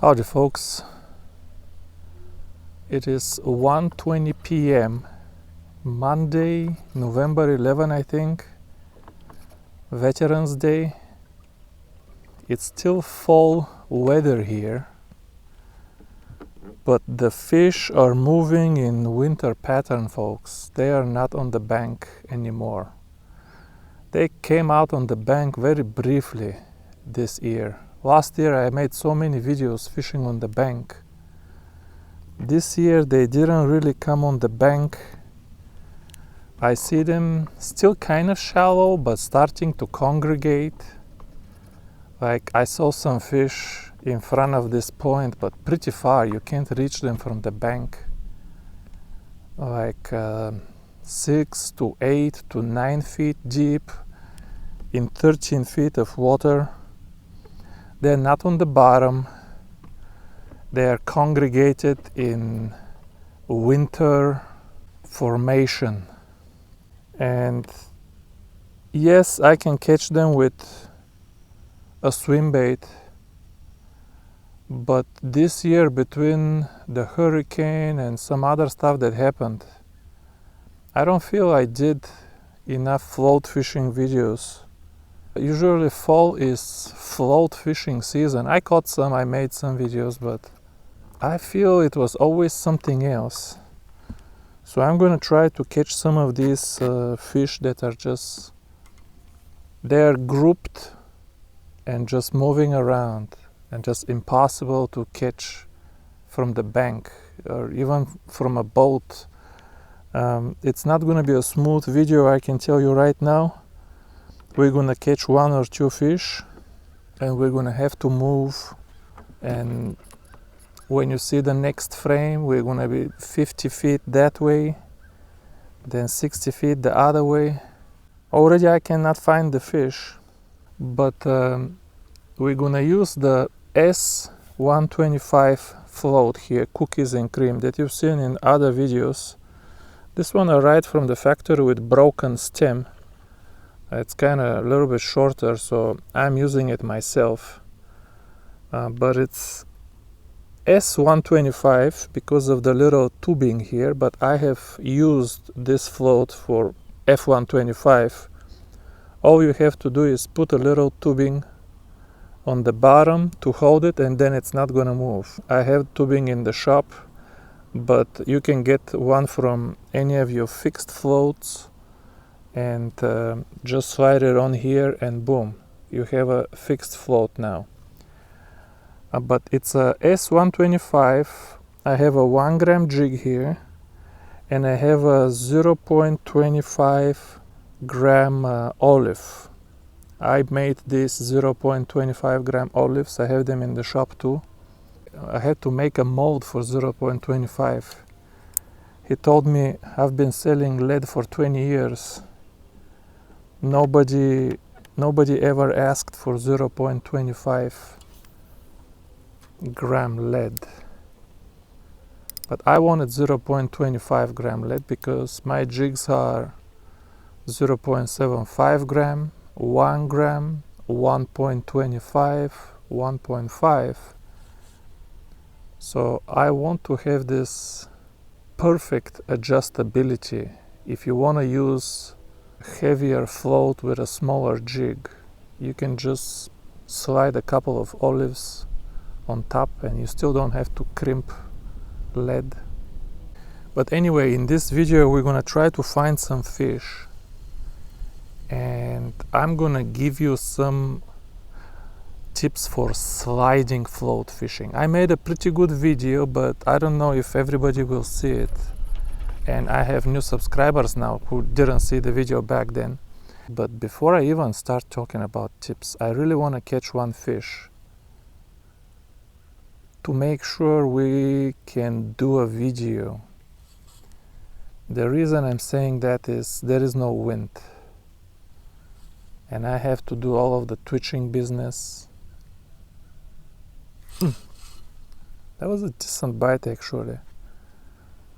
Howdy folks, it is 1:20 p.m. Monday, November 11, I think, Veterans Day. It's still fall weather here, but the fish are moving in winter pattern, folks. They are not on the bank anymore. They came out on the bank very briefly this year. Last year I made so many videos fishing on the bank. This year they didn't really come on the bank. I see them still kind of shallow, but starting to congregate. Like I saw some fish in front of this point, but pretty far. You can't reach them from the bank. Like 6 to 8 to 9 feet deep in 13 feet of water. They're not on the bottom. They are congregated in winter formation. And yes, I can catch them with a swim bait. But this year, between the hurricane and some other stuff that happened, I don't feel I did enough float fishing videos. Usually fall is float fishing season. I caught some, I made some videos, but I feel it was always something else. So I'm gonna try to catch some of these fish that are just, they're grouped and just moving around and just impossible to catch from the bank or even from a boat. It's not gonna be a smooth video, I can tell you right now. We're gonna catch 1 or 2 fish and we're gonna have to move, and when you see the next frame we're gonna be 50 feet that way, then 60 feet the other way. Already I cannot find the fish, but we're gonna use the S125 float here, cookies and cream, that you've seen in other videos. This one arrived from the factory with broken stem. It's kind of a little bit shorter, so I'm using it myself. But it's S125 because of the little tubing here, but I have used this float for F125. All you have to do is put a little tubing on the bottom to hold it, and then it's not gonna move. I have tubing in the shop, but you can get one from any of your fixed floats and just slide it on here and boom, you have a fixed float now. But it's a S125. I have a 1 gram jig here and I have a 0.25 gram olive. I made these 0.25 gram olives. I have them in the shop too. I had to make a mold for 0.25. He told me, I've been selling lead for 20 years. Nobody ever asked for 0.25 gram lead. But I wanted 0.25 gram lead because my jigs are 0.75 gram, 1 gram, 1.25, 1.5. So I want to have this perfect adjustability. If you want to use heavier float with a smaller jig, you can just slide a couple of olives on top and you still don't have to crimp lead. But anyway, in this video we're gonna try to find some fish, and I'm gonna give you some tips for sliding float fishing. I made a pretty good video, but I don't know if everybody will see it. And I have new subscribers now who didn't see the video back then. But before I even start talking about tips, I really want to catch one fish to make sure we can do a video. The reason I'm saying that is there is no wind. And I have to do all of the twitching business. That was a decent bite actually.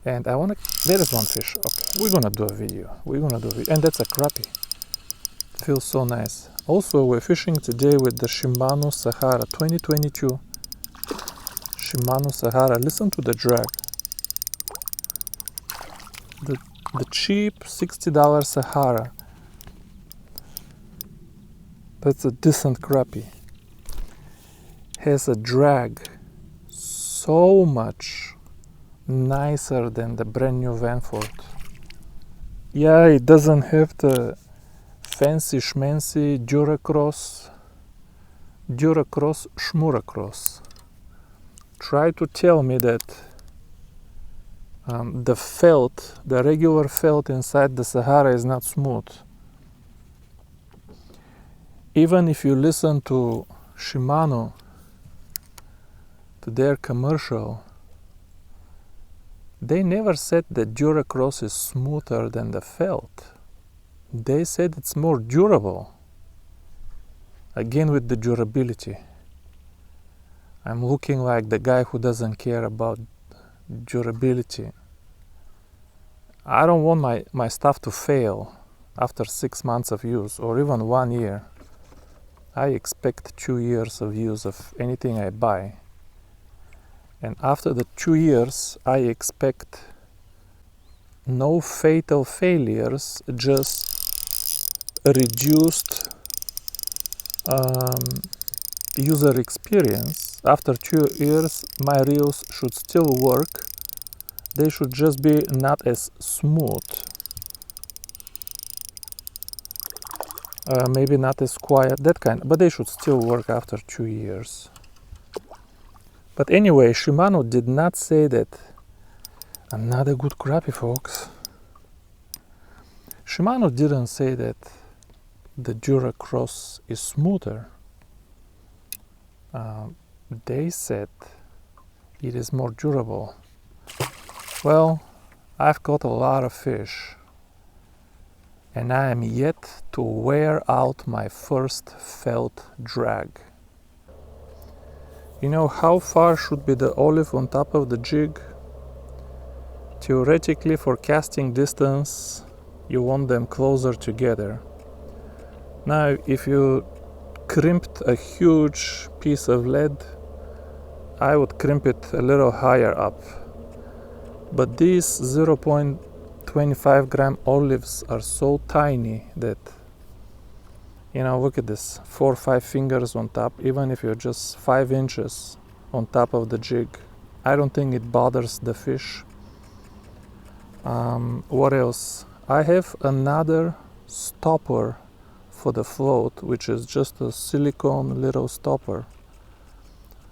And I wanna, there is one fish. Okay, we're gonna do a video. And that's a crappie. Feels so nice. Also, we're fishing today with the Shimano Sahara 2022. Shimano Sahara. Listen to the drag. The cheap $60 Sahara. That's a decent crappie. Has a drag so much nicer than the brand new Vanford. Yeah, it doesn't have the fancy schmancy Duracross Schmuracross. Try to tell me that the felt, the regular felt inside the Sahara is not smooth. Even if you listen to Shimano, to their commercial, they never said that Duracross is smoother than the felt. They said it's more durable. Again with the durability. I'm looking like the guy who doesn't care about durability. I don't want my stuff to fail after 6 months of use or even 1 year. I expect 2 years of use of anything I buy. And after the 2 years, I expect no fatal failures, just reduced user experience. After 2 years, my reels should still work. They should just be not as smooth. Maybe not as quiet, that kind, but they should still work after 2 years. But anyway, Shimano did not say that. Another good crappie, folks. Shimano didn't say that the Duracross is smoother. They said it is more durable. Well, I've caught a lot of fish, and I am yet to wear out my first felt drag. You know how far should be the olive on top of the jig? Theoretically, for casting distance, you want them closer together. Now, if you crimped a huge piece of lead, I would crimp it a little higher up. But these 0.25 gram olives are so tiny that, you know, look at this, 4 or 5 fingers on top, even if you're just 5 inches on top of the jig. I don't think it bothers the fish. What else? I have another stopper for the float, which is just a silicone little stopper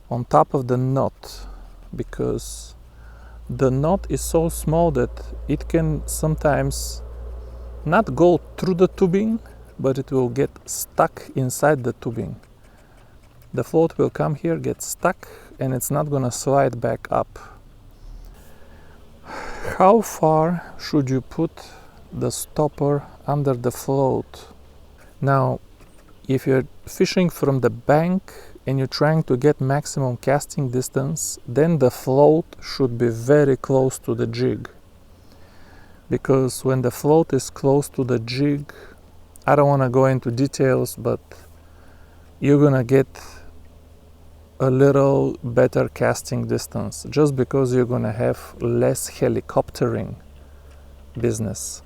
on top of the knot, because the knot is so small that it can sometimes not go through the tubing, but it will get stuck inside the tubing. The float will come here, get stuck, and it's not gonna slide back up. How far should you put the stopper under the float? Now, if you're fishing from the bank and you're trying to get maximum casting distance, then the float should be very close to the jig. Because when the float is close to the jig, I don't want to go into details, but you're gonna get a little better casting distance just because you're gonna have less helicoptering business.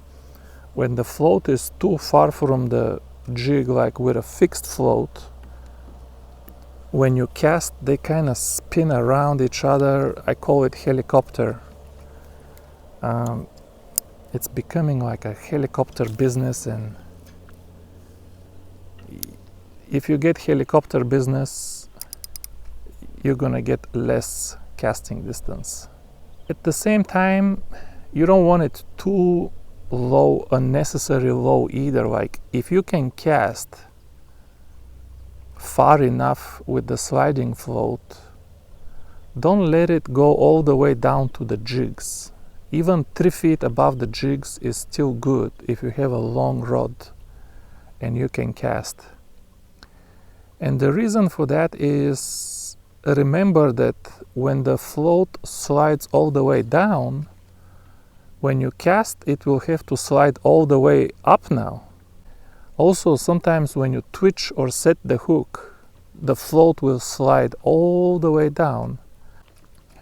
When the float is too far from the jig, like with a fixed float, when you cast, they kind of spin around each other. I call it helicopter. It's becoming like a helicopter business, and if you get helicopter business, you're gonna get less casting distance. At the same time, you don't want it too low, unnecessarily low either. Like if you can cast far enough with the sliding float, don't let it go all the way down to the jigs. Even 3 feet above the jigs is still good if you have a long rod and you can cast. And the reason for that is, remember that when the float slides all the way down, when you cast, it will have to slide all the way up now. Also, sometimes when you twitch or set the hook, the float will slide all the way down.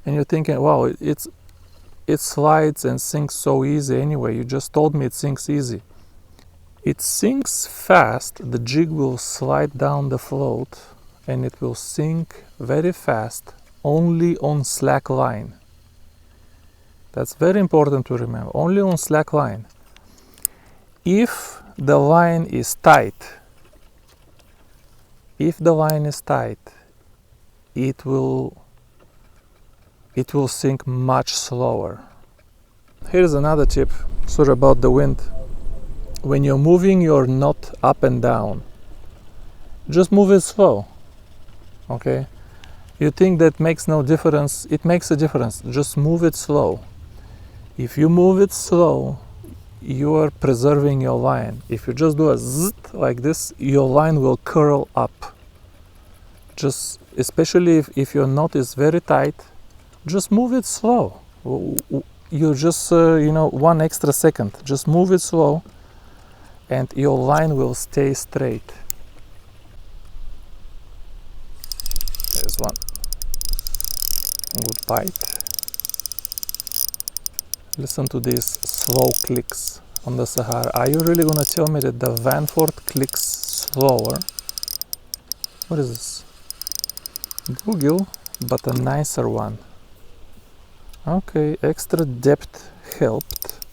and you're thinking, wow, it slides and sinks so easy anyway. You just told me it sinks easy. It sinks fast. The jig will slide down the float and it will sink very fast only on slack line. That's very important to remember. Only on slack line. If the line is tight, it will sink much slower. Here's another tip. Sorry about the wind. When you're moving your knot up and down, just move it slow. Okay? You think that makes no difference? It makes a difference. Just move it slow. If you move it slow, you are preserving your line. If you just do a zzz like this, your line will curl up. Just, especially if your knot is very tight, just move it slow. You just, 1 extra second. Just move it slow and your line will stay straight. There's one. Good bite. Listen to these slow clicks on the Sahara. Are you really gonna tell me that the Vanford clicks slower? What is this? Bluegill, but a nicer one. Okay, extra depth helped.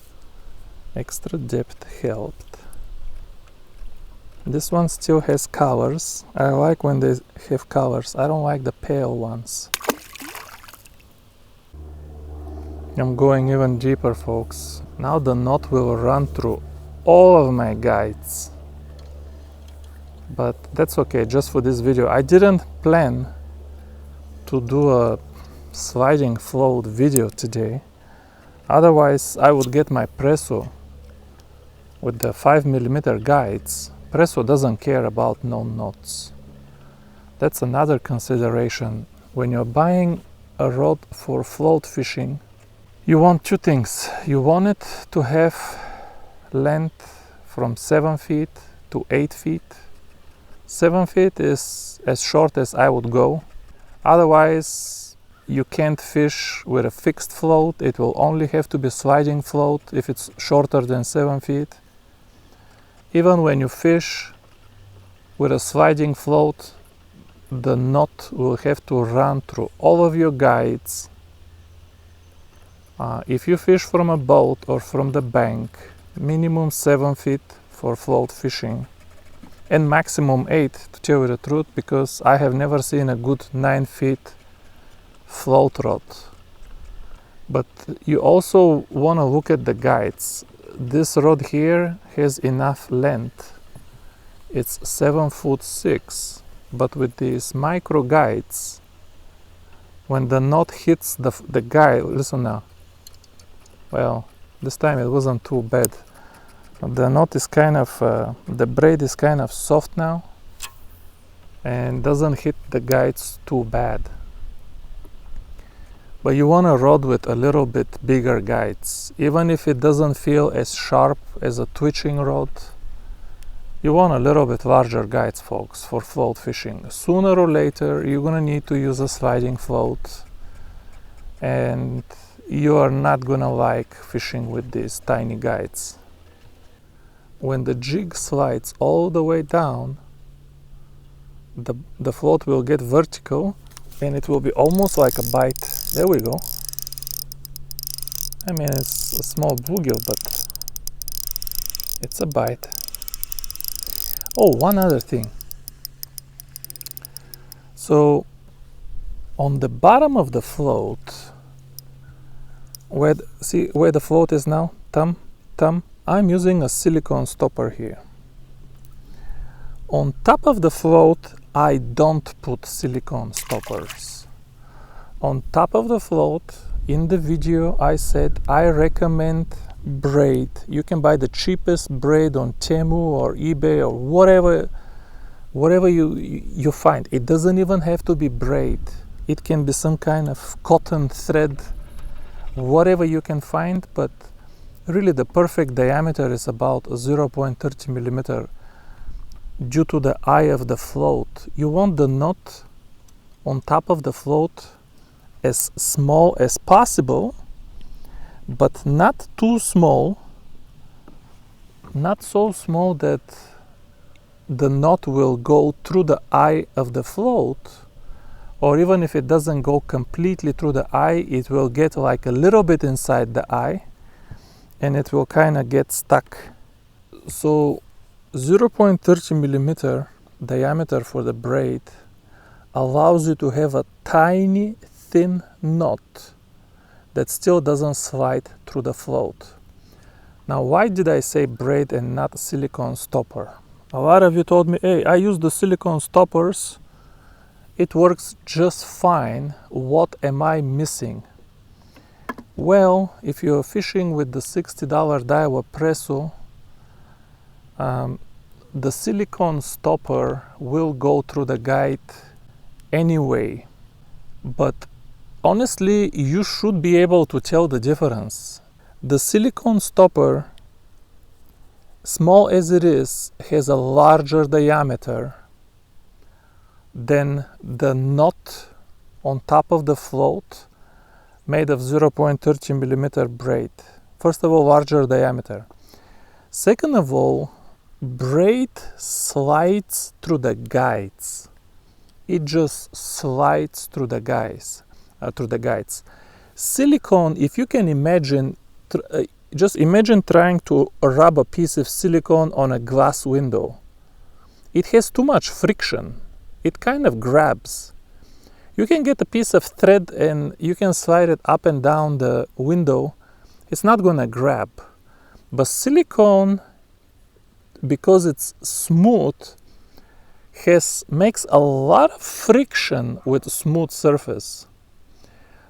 Extra depth helped. This one still has colors. I like when they have colors. I don't like the pale ones. I'm going even deeper, folks. Now the knot will run through all of my guides. But that's okay, just for this video. I didn't plan to do a sliding float video today. Otherwise, I would get my Presso with the 5mm guides. Presso doesn't care about no knots. That's another consideration. When you're buying a rod for float fishing, you want two things. You want it to have length from 7 feet to 8 feet. 7 feet is as short as I would go. Otherwise, you can't fish with a fixed float. It will only have to be sliding float if it's shorter than 7 feet. Even when you fish with a sliding float, the knot will have to run through all of your guides. If you fish from a boat or from the bank, minimum 7 feet for float fishing and maximum 8, to tell you the truth, because I have never seen a good 9 feet float rod. But you also want to look at the guides. This rod here has enough length. It's 7'6", but with these micro guides, when the knot hits the guide, listen now. Well, this time it wasn't too bad. The knot is kind of, the braid is kind of soft now and doesn't hit the guides too bad. But you want a rod with a little bit bigger guides. Even if it doesn't feel as sharp as a twitching rod, you want a little bit larger guides, folks, for float fishing. Sooner or later, you're gonna need to use a sliding float, and you are not gonna like fishing with these tiny guides. When the jig slides all the way down, the float will get vertical and it will be almost like a bite. There we go. I mean, it's a small bluegill, but it's a bite. Oh, one other thing. So on the bottom of the float, see where the float is now? Thumb. I'm using a silicone stopper here. On top of the float, I don't put silicone stoppers. On top of the float, in the video I said I recommend braid. You can buy the cheapest braid on Temu or eBay or whatever you find. It doesn't even have to be braid. It can be some kind of cotton thread, whatever you can find, but really the perfect diameter is about 0.30mm. Due to the eye of the float, you want the knot on top of the float as small as possible, but not too small, not so small that the knot will go through the eye of the float, or even if it doesn't go completely through the eye, it will get like a little bit inside the eye and it will kind of get stuck. So 0.30 millimeter diameter for the braid allows you to have a tiny thin knot that still doesn't slide through the float. Now, why did I say braid and not silicone stopper? A lot of you told me, hey, I use the silicone stoppers, it works just fine, what am I missing? Well, if you're fishing with the $60 Daiwa Presso, the silicone stopper will go through the guide anyway, but honestly, you should be able to tell the difference. The silicone stopper, small as it is, has a larger diameter than the knot on top of the float made of 0.30 millimeter braid. First of all, larger diameter. Second of all, braid slides through the guides. It just slides through the guides. Silicone, if you can imagine, just imagine trying to rub a piece of silicone on a glass window. It has too much friction. It kind of grabs. You can get a piece of thread and you can slide it up and down the window. It's not gonna grab. But silicone, because it's smooth, makes a lot of friction with a smooth surface.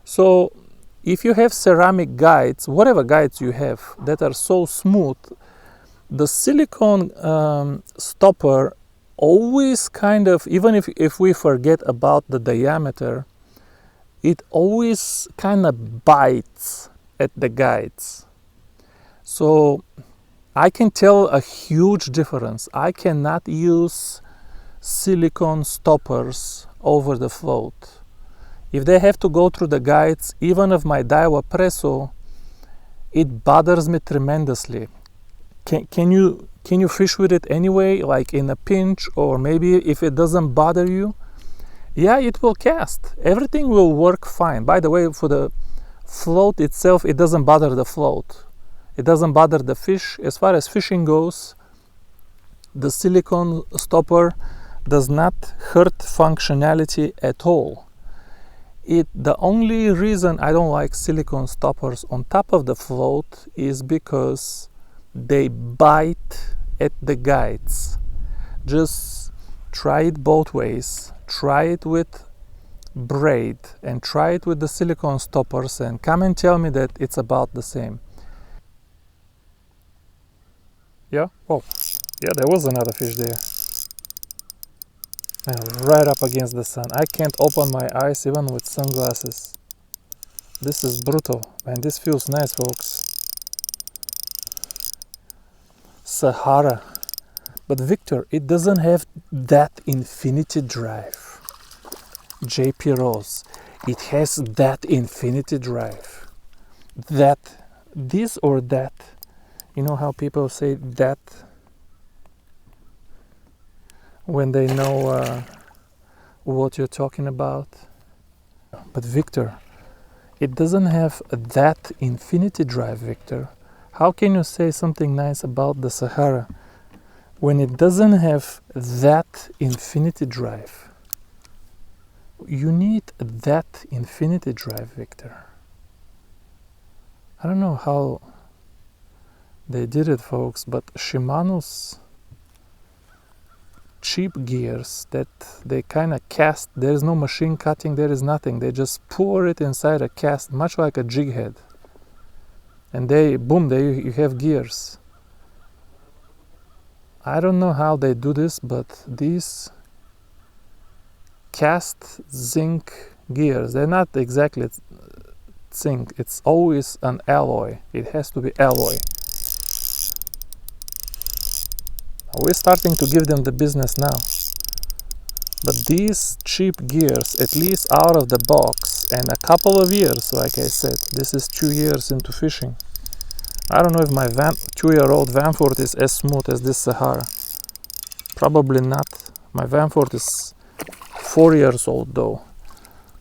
So if you have ceramic guides, whatever guides you have that are so smooth, the silicone stopper always kind of, even if we forget about the diameter, it always kind of bites at the guides. So I can tell a huge difference. I cannot use silicone stoppers over the float. If they have to go through the guides, even of my Daiwa Presso, it bothers me tremendously. Can you fish with it anyway, like in a pinch, or maybe if it doesn't bother you? Yeah, it will cast. Everything will work fine. By the way, for the float itself, it doesn't bother the float. It doesn't bother the fish. As far as fishing goes, the silicone stopper does not hurt functionality at all. The only reason I don't like silicone stoppers on top of the float is because they bite at the guides. Just try it both ways. Try it with braid and try it with the silicone stoppers and come and tell me that it's about the same. Yeah? Oh, yeah, there was another fish there. And right up against the sun. I can't open my eyes even with sunglasses. This is brutal, and this feels nice, folks. Sahara. But Victor, it doesn't have that infinity drive. JP Rose, it has that infinity drive. That, this or that. You know how people say that when they know what you're talking about? But Victor, it doesn't have that infinity drive, Victor. How can you say something nice about the Sahara when it doesn't have that infinity drive? You need that infinity drive, Victor. I don't know how they did it, folks, but Shimano's cheap gears that they kind of cast, there is no machine cutting, there is nothing. They just pour it inside a cast, much like a jig head. And boom, there you have gears. I don't know how they do this, but these cast zinc gears, they're not exactly zinc, it's always an alloy. It has to be alloy. We're starting to give them the business now. But these cheap gears, at least out of the box, and a couple of years, like I said, this is 2 years into fishing. I don't know if my 2-year-old Vanford is as smooth as this Sahara. Probably not. My Vanford is 4 years old though.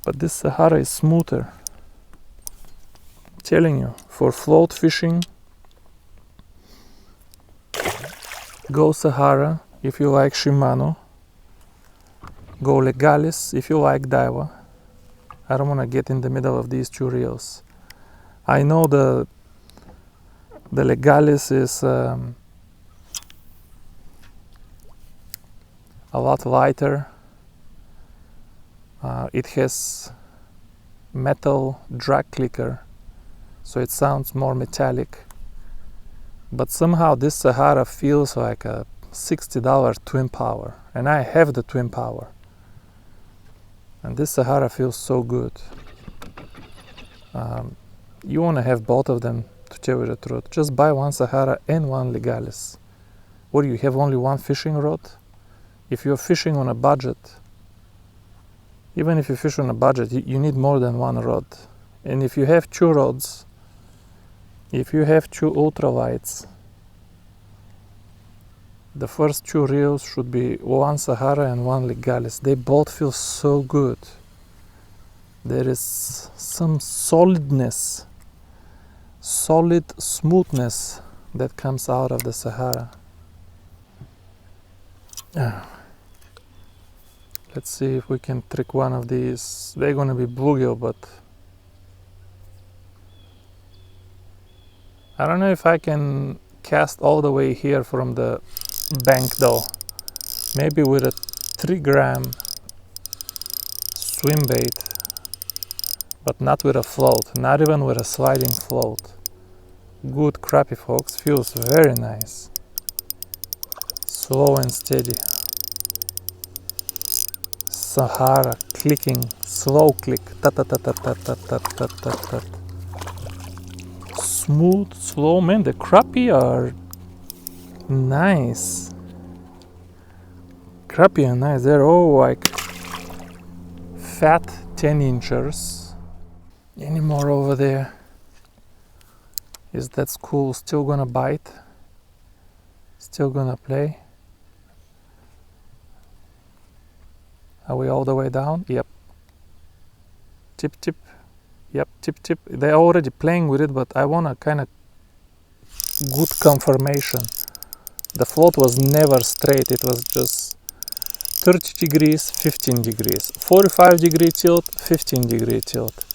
But this Sahara is smoother. Telling you, for float fishing, go Sahara if you like Shimano. Go Legalis if you like Daiwa. I don't want to get in the middle of these two reels. I know the Legalis is a lot lighter. It has metal drag clicker, so it sounds more metallic. But somehow this Sahara feels like a $60 twin power, and I have the twin power. And this Sahara feels so good. You want to have both of them, to tell you the truth. Just buy one Sahara and one Legalis. Or you have only one fishing rod. If you're fishing on a budget, even if you fish on a budget, you need more than one rod. And if you have 2 rods, if you have 2 ultralights, the first 2 reels should be one Sahara and one Legalis. They both feel so good. There is some solidness, solid smoothness that comes out of the Sahara. Let's see if we can trick one of these. They're gonna be bluegill, but I don't know if I can cast all the way here from the bank though. Maybe with a 3-gram swim bait, but not with a float, not even with a sliding float. Good crappie, folks, feels very nice. Slow and steady. Sahara clicking, slow click, tat tat tat tat tat tat tat tat tat. Smooth, slow, man. The crappie are nice. Crappie are nice. They're all like fat 10-inchers. Any more over there? Is that school still gonna bite? Still gonna play? Are we all the way down? Yep. Tip tip. Yep, tip tip. They're already playing with it, but I want a kind of good confirmation. The float was never straight. It was just 30 degrees, 15 degrees, 45 degree tilt, 15 degree tilt.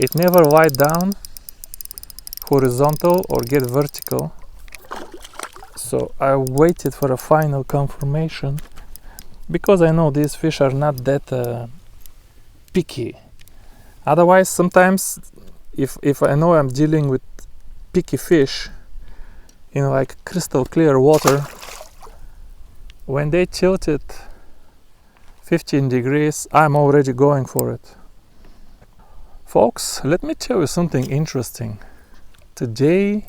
It never lied down horizontal or get vertical. So I waited for a final confirmation, because I know these fish are not that picky. Otherwise, sometimes if I know I'm dealing with picky fish in like crystal clear water, when they tilt it 15 degrees, I'm already going for it. Folks, let me tell you something interesting. Today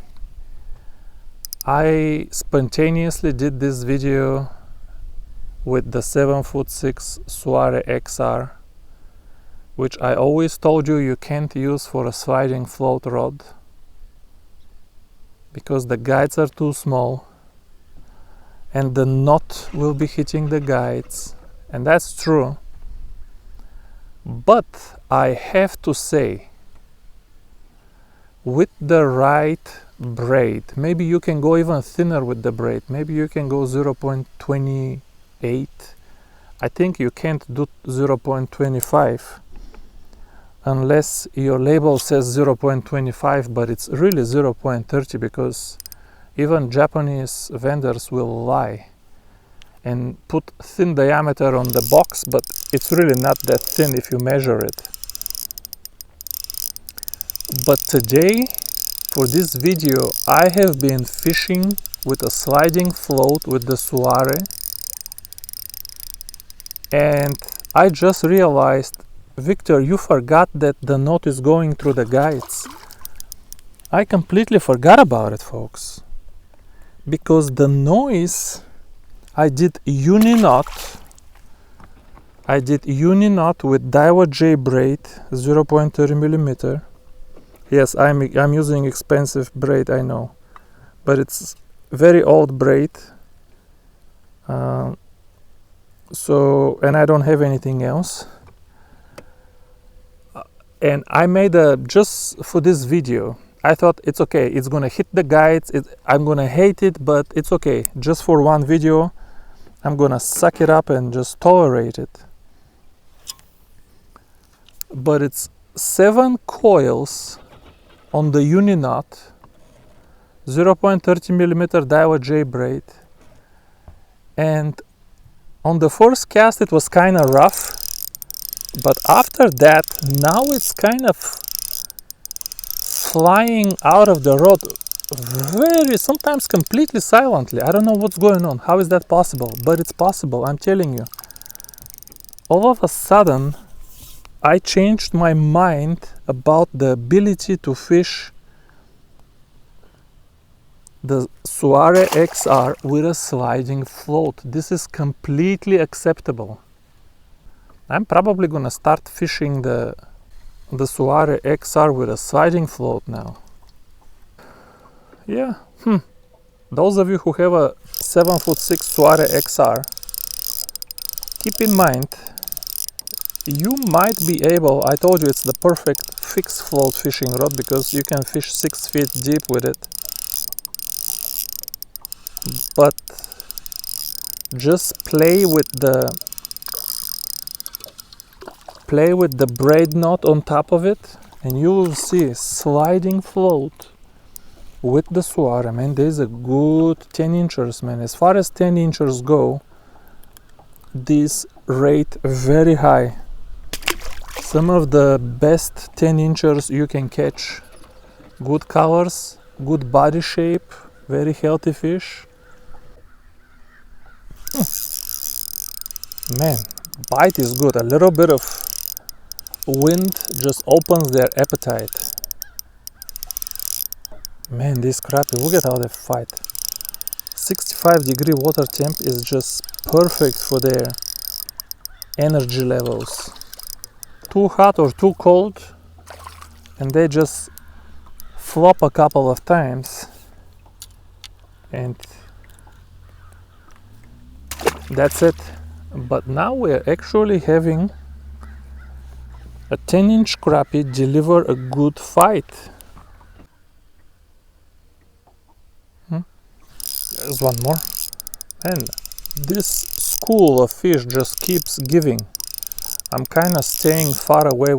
I spontaneously did this video with the 7'6" Soare XR, which I always told you can't use for a sliding float rod because the guides are too small and the knot will be hitting the guides, and that's true. But I have to say, with the right braid, maybe you can go even thinner with the braid, maybe you can go 0.28. I think you can't do 0.25 unless your label says 0.25, but it's really 0.30, because even Japanese vendors will lie and put thin diameter on the box, but it's really not that thin if you measure it. But today, for this video, I have been fishing with a sliding float with the Soare, and I just realized, Victor, you forgot that the knot is going through the guides. I completely forgot about it, folks, because the noise, I did uni knot I did uni knot with Daiwa J braid 0.30 millimeter. Yes, I'm using expensive braid, I know, but it's very old braid. So, and I don't have anything else. And I made just for this video, I thought it's okay, it's gonna hit the guides, I'm gonna hate it, but it's okay. Just for one video, I'm gonna suck it up and just tolerate it. But it's 7 coils on the uni knot, 0.30 millimeter Daiwa J braid, and on the first cast it was kind of rough, but after that now it's kind of flying out of the rod sometimes completely silently. I don't know what's going on. How is that possible? But it's possible, I'm telling you. All of a sudden I changed my mind about the ability to fish the Suare XR with a sliding float. This is completely acceptable. I'm probably gonna start fishing the Suare XR with a sliding float now. Yeah, Those of you who have a 7'6" Suare XR, keep in mind, you might be able, I told you it's the perfect fixed float fishing rod because you can fish 6 feet deep with it. But just play with the braid knot on top of it and you will see sliding float with the Suare. Man, there's a good 10 inchers, man. As far as 10 inchers go, these rate very high. Some of the best 10 inchers you can catch. Good colors, good body shape, very healthy fish. Man, bite is good. A little bit of wind just opens their appetite. Man, this crappie, look at how they fight. 65-degree water temp is just perfect for their energy levels. Too hot or too cold and they just flop a couple of times and that's it. But now we're actually having a 10-inch crappie deliver a good fight. There's one more. And this school of fish just keeps giving. I'm kind of staying far away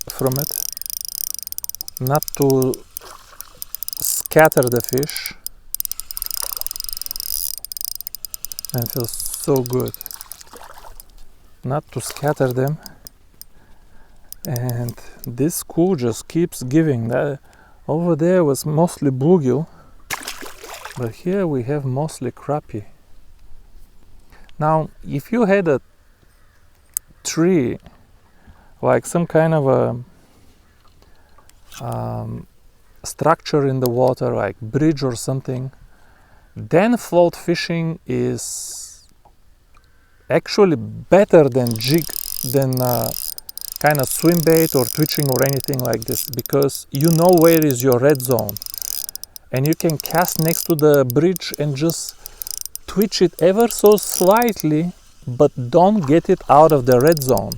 from it, not to scatter the fish. And it feels so good not to scatter them. And this school just keeps giving. That over there was mostly bluegill, but here we have mostly crappie. Now, if you had a tree, like some kind of a structure in the water, like bridge or something, then float fishing is actually better than kind of swim bait or twitching or anything like this, because you know where is your red zone and you can cast next to the bridge and just twitch it ever so slightly, but don't get it out of the red zone.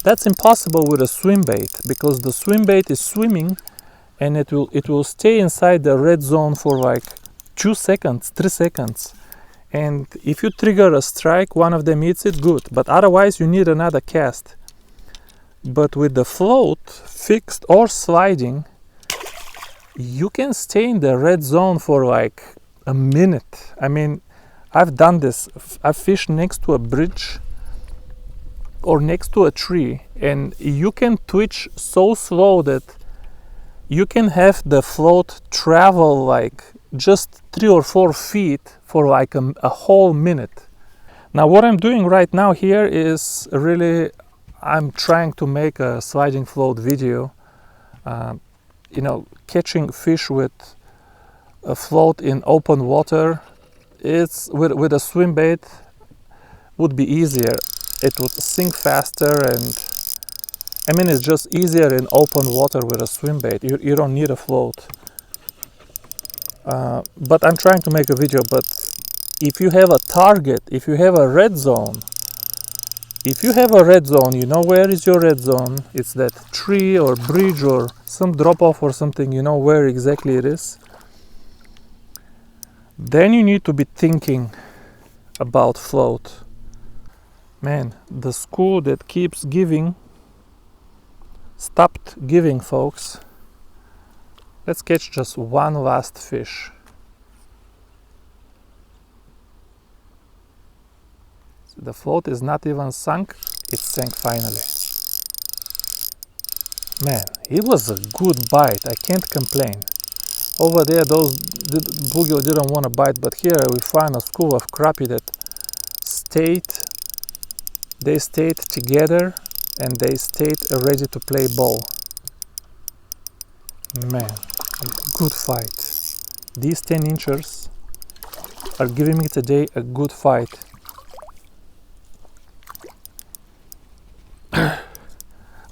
That's impossible with a swim bait, because the swim bait is swimming and it will stay inside the red zone for like 2 seconds, 3 seconds. And if you trigger a strike, one of them eats it, good, but otherwise you need another cast. But with the float, fixed or sliding, you can stay in the red zone for like a minute. I mean, I've done this. I've fished next to a bridge or next to a tree, and you can twitch so slow that you can have the float travel like just 3 or 4 feet for like a whole minute. Now what I'm doing right now here is really, I'm trying to make a sliding float video. You know, catching fish with a float in open water, it's with a swim bait would be easier. it would sink faster, and I mean, it's just easier in open water with a swim bait. You don't need a float. But I'm trying to make a video, but if you have a target, if you have a red zone, you know where is your red zone. It's that tree or bridge or some drop off or something, you know where exactly it is. Then you need to be thinking about float. Man, the school that keeps giving stopped giving, folks. Let's catch just one last fish. The float is not even sunk, it sank finally. Man, it was a good bite, I can't complain. Over there, those bluegill didn't want to bite, but here we find a school of crappie that stayed together, and they stayed ready to play ball. Man, good fight. These 10 inchers are giving me today a good fight.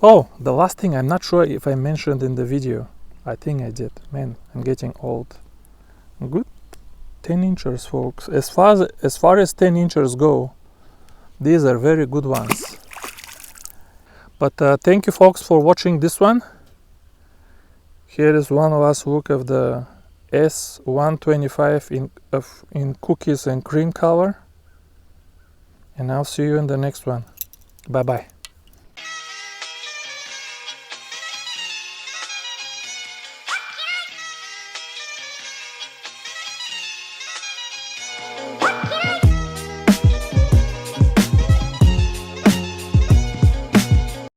Oh, the last thing, I'm not sure if I mentioned in the video. I think I did. Man, I'm getting old. Good 10 inchers, folks. As far as 10 inchers go, these are very good ones. But thank you, folks, for watching this one. Here is one last look of the S125 in cookies and cream color. And I'll see you in the next one. Bye bye.